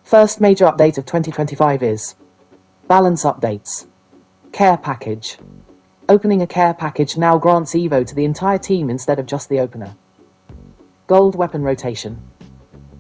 First major update of 2025 is Balance Updates. Care Package. Opening a care package now grants Evo to the entire team instead of just the opener. Gold Weapon Rotation.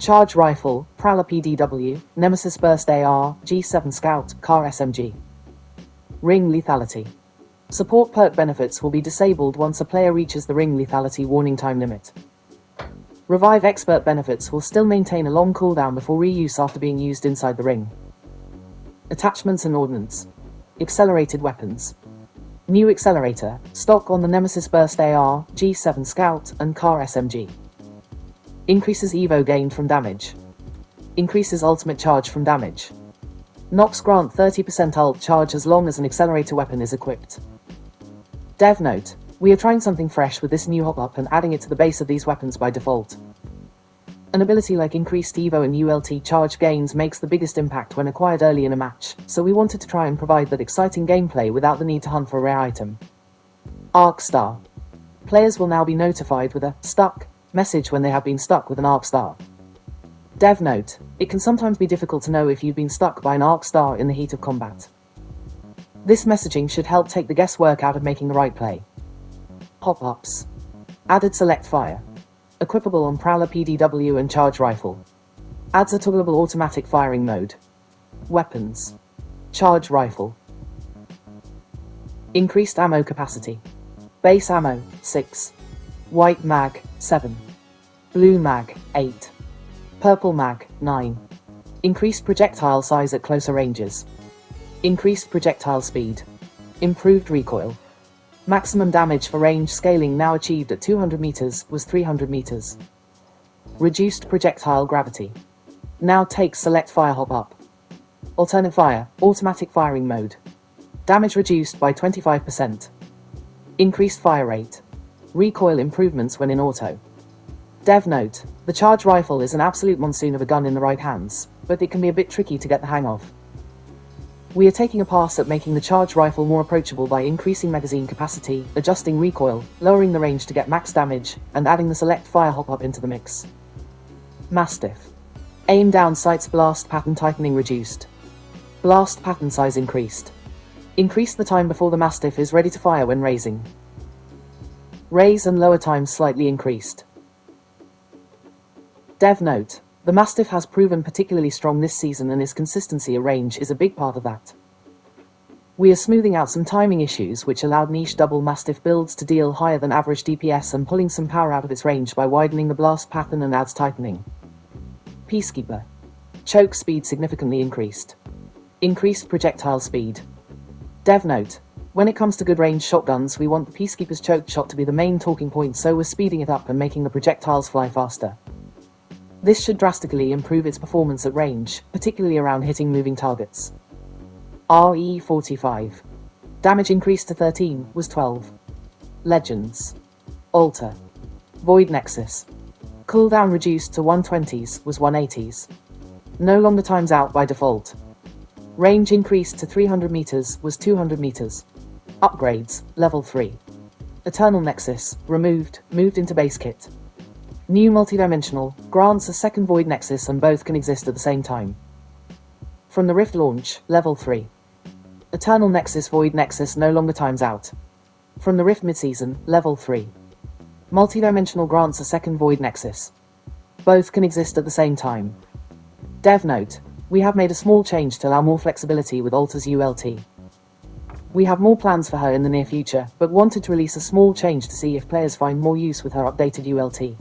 Charge Rifle, Prowler PDW, Nemesis Burst AR, G7 Scout, Car SMG. Ring Lethality. Support perk benefits will be disabled once a player reaches the ring lethality warning time limit. Revive expert benefits will still maintain a long cooldown before reuse after being used inside the ring. Attachments and Ordnance. Accelerated Weapons. New Accelerator, stock on the Nemesis Burst AR, G7 Scout, and Car SMG. Increases Evo gained from damage. Increases ultimate charge from damage. Knocks grant 30% ult charge as long as an accelerator weapon is equipped. Dev note: we are trying something fresh with this new hop-up and adding it to the base of these weapons by default. An ability like increased Evo and ULT charge gains makes the biggest impact when acquired early in a match, so we wanted to try and provide that exciting gameplay without the need to hunt for a rare item. Arc Star. Players will now be notified with a "stuck" message when they have been stuck with an Arc Star. Dev note: it can sometimes be difficult to know if you've been stuck by an Arc Star in the heat of combat. This messaging should help take the guesswork out of making the right play. Pop-ups. Added Select Fire. Equipable on Prowler PDW and Charge Rifle. Adds a toggleable automatic firing mode. Weapons. Charge Rifle. Increased ammo capacity. Base ammo, 6. White mag, 7. Blue mag, 8. Purple mag, 9. Increased projectile size at closer ranges. Increased projectile speed. Improved recoil. Maximum damage for range scaling now achieved at 200 meters was 300 meters. Reduced projectile gravity. Now takes Select Fire hop-up. Alternate Fire, automatic firing mode. Damage reduced by 25%. Increased fire rate. Recoil improvements when in auto. Dev note: the Charge Rifle is an absolute monsoon of a gun in the right hands, but it can be a bit tricky to get the hang of. We are taking a pass at making the Charge Rifle more approachable by increasing magazine capacity, adjusting recoil, lowering the range to get max damage, and adding the Select Fire hop-up into the mix. Mastiff. Aim down sights blast pattern tightening reduced. Blast pattern size increased. Increase the time before the Mastiff is ready to fire when raising. Raise and lower times slightly increased. Dev note: the Mastiff has proven particularly strong this season and its consistency of range is a big part of that. We are smoothing out some timing issues which allowed niche double Mastiff builds to deal higher than average DPS and pulling some power out of its range by widening the blast pattern and adds tightening. Peacekeeper. Choke speed significantly increased. Increased projectile speed. Dev note: when it comes to good range shotguns, we want the Peacekeeper's choked shot to be the main talking point, so we're speeding it up and making the projectiles fly faster. This should drastically improve its performance at range, particularly around hitting moving targets. RE45. Damage increased to 13, was 12. Legends. Alter. Void Nexus. Cooldown reduced to 120s, was 180s. No longer times out by default. Range increased to 300 meters, was 200 meters. Upgrades, level 3. Eternal Nexus, removed, moved into base kit. New Multidimensional, grants a second Void Nexus and both can exist at the same time. From the Rift launch, level 3. Eternal Nexus Void Nexus no longer times out. From the Rift midseason, level 3. Multidimensional grants a second Void Nexus. Both can exist at the same time. Dev note: we have made a small change to allow more flexibility with Alta's ULT. We have more plans for her in the near future, but wanted to release a small change to see if players find more use with her updated ULT.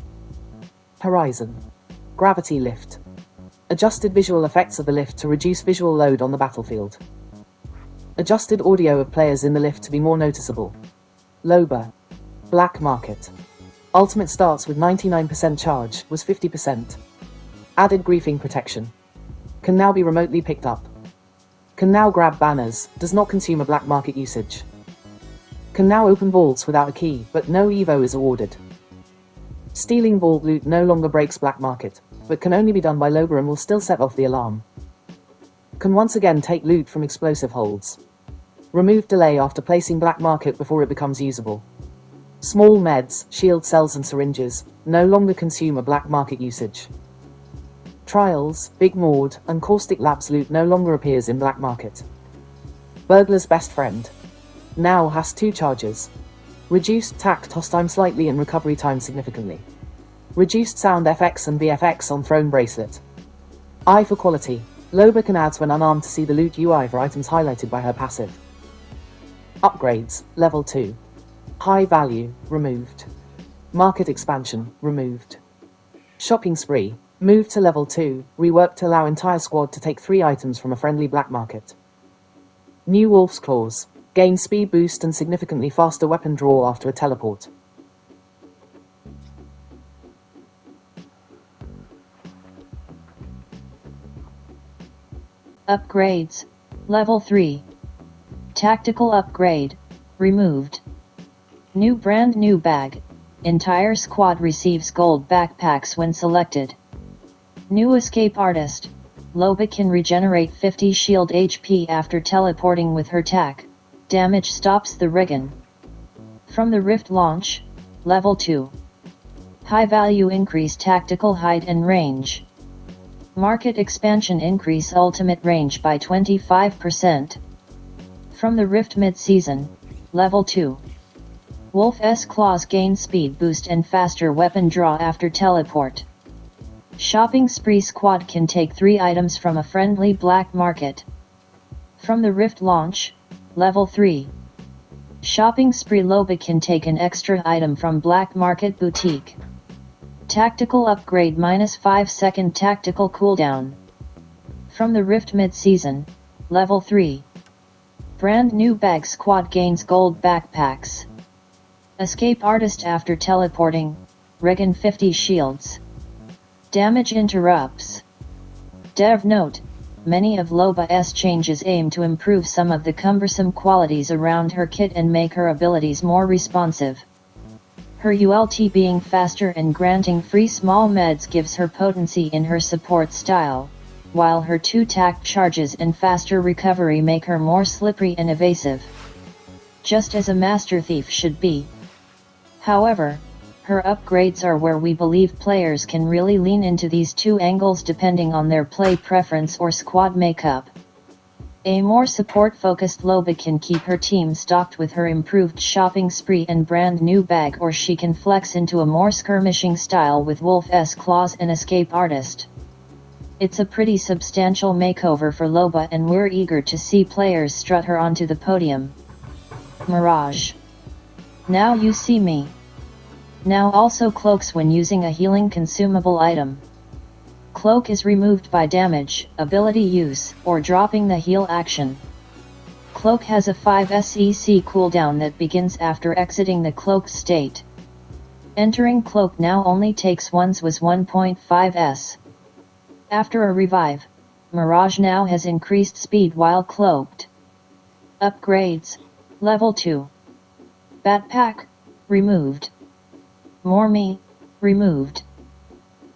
Horizon. Gravity Lift. Adjusted visual effects of the lift to reduce visual load on the battlefield. Adjusted audio of players in the lift to be more noticeable. Loba. Black Market. Ultimate starts with 99% charge, was 50%. Added griefing protection. Can now be remotely picked up. Can now grab banners, does not consume a black market usage. Can now open vaults without a key, but no Evo is awarded. Stealing vault loot no longer breaks black market, but can only be done by Loba and will still set off the alarm. Can once again take loot from explosive holds. Remove delay after placing black market before it becomes usable. Small meds, shield cells and syringes no longer consume a black market usage. Trials, Big Maud, and Caustic Labsalute no longer appears in Black Market. Burglar's Best Friend now has 2 charges. Reduced tack toss time slightly and recovery time significantly. Reduced sound FX and VFX on Throne Bracelet. Eye for Quality. Loba can add when unarmed to see the loot UI for items highlighted by her passive. Upgrades, Level 2. High Value, removed. Market Expansion, removed. Shopping Spree, moved to Level 2, reworked to allow entire squad to take 3 items from a friendly black market. New Wolf's Claws, gain speed boost and significantly faster weapon draw after a teleport. Upgrades. Level 3. Tactical Upgrade, removed. New brand new bag. Entire squad receives gold backpacks when selected. New Escape Artist. Loba can regenerate 50 shield HP after teleporting with her tack. Damage stops the Regan. From the Rift launch, Level 2. High value increase tactical height and range. Market expansion increase ultimate range by 25%. From the Rift mid-season, Level 2. Wolf's Claws gain speed boost and faster weapon draw after teleport. Shopping Spree squad can take 3 items from a friendly black market. From the Rift launch, Level 3. Shopping Spree Loba can take an extra item from Black Market Boutique. Tactical Upgrade -5 second tactical cooldown. From the Rift mid-season, Level 3. Brand new bag squad gains gold backpacks. Escape Artist after teleporting, Regan 50 shields. Damage interrupts. Dev note, many of Loba's changes aim to improve some of the cumbersome qualities around her kit and make her abilities more responsive. Her ULT being faster and granting free small meds gives her potency in her support style, while her 2 tack charges and faster recovery make her more slippery and evasive. Just as a master thief should be. However, her upgrades are where we believe players can really lean into these 2 angles depending on their play preference or squad makeup. A more support-focused Loba can keep her team stocked with her improved shopping spree and brand new bag, or she can flex into a more skirmishing style with Wolf's Claws and Escape Artist. It's a pretty substantial makeover for Loba and we're eager to see players strut her onto the podium. Mirage. Now you see me. Now also cloaks when using a healing consumable item. Cloak is removed by damage, ability use, or dropping the heal action. Cloak has a 5 SEC cooldown that begins after exiting the cloaked state. Entering cloak now only takes once was 1.5 S. After a revive, Mirage now has increased speed while cloaked. Upgrades. Level 2. Backpack, removed. More Me, removed.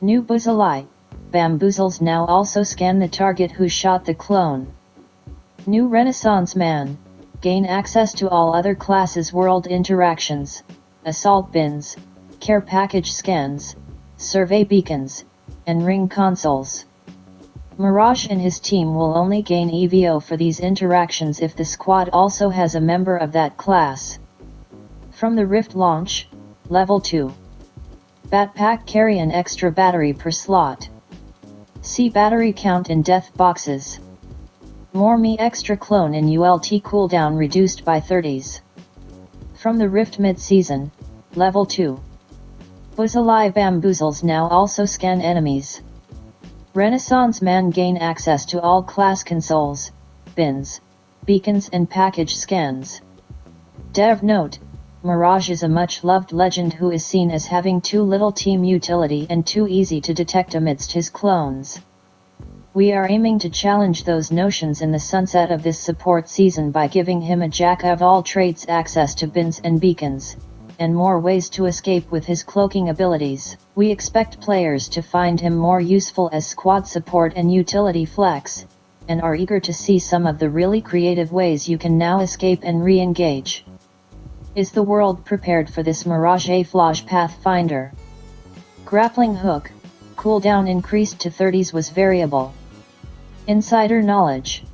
New Buzzali, Bamboozles now also scan the target who shot the clone. New Renaissance Man, gain access to all other classes world interactions, assault bins, care package scans, survey beacons, and ring consoles. Mirage and his team will only gain EVO for these interactions if the squad also has a member of that class. From the Rift launch, Level 2. Backpack carry an extra battery per slot. See battery count in death boxes. More Me extra clone and ULT cooldown reduced by 30s. From the Rift mid-season, Level 2. Buzzali Bamboozles now also scan enemies. Renaissance Man gain access to all class consoles, bins, beacons and package scans. Dev note, Mirage is a much-loved legend who is seen as having too little team utility and too easy to detect amidst his clones. We are aiming to challenge those notions in the sunset of this support season by giving him a jack-of-all-trades access to bins and beacons, and more ways to escape with his cloaking abilities. We expect players to find him more useful as squad support and utility flex, and are eager to see some of the really creative ways you can now escape and re-engage. Is the world prepared for this Mirage Flage Pathfinder? Grappling Hook, cooldown increased to 30s was variable. Insider knowledge.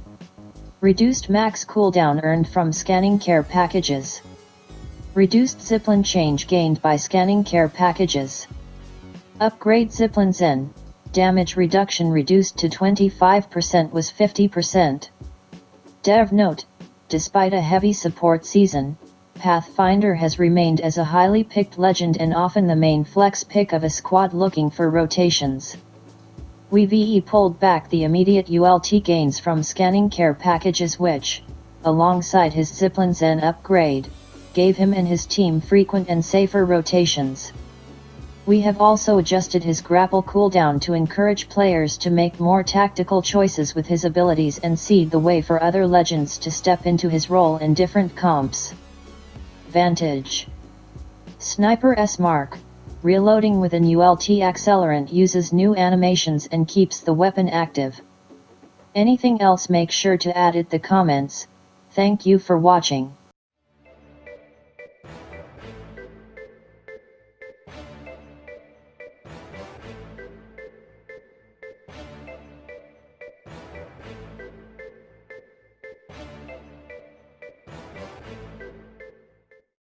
Reduced max cooldown earned from scanning care packages. Reduced zipline change gained by scanning care packages. Upgrade zipline Zen, damage reduction reduced to 25% was 50%. Dev note, despite a heavy support season, Pathfinder has remained as a highly picked legend and often the main flex pick of a squad looking for rotations. We pulled back the immediate ULT gains from scanning care packages which, alongside his Zipline Zen upgrade, gave him and his team frequent and safer rotations. We have also adjusted his grapple cooldown to encourage players to make more tactical choices with his abilities and seed the way for other legends to step into his role in different comps. Vantage. Sniper S Mark, reloading with an ULT accelerant uses new animations and keeps the weapon active. Anything else make sure to add it the comments. Thank you for watching.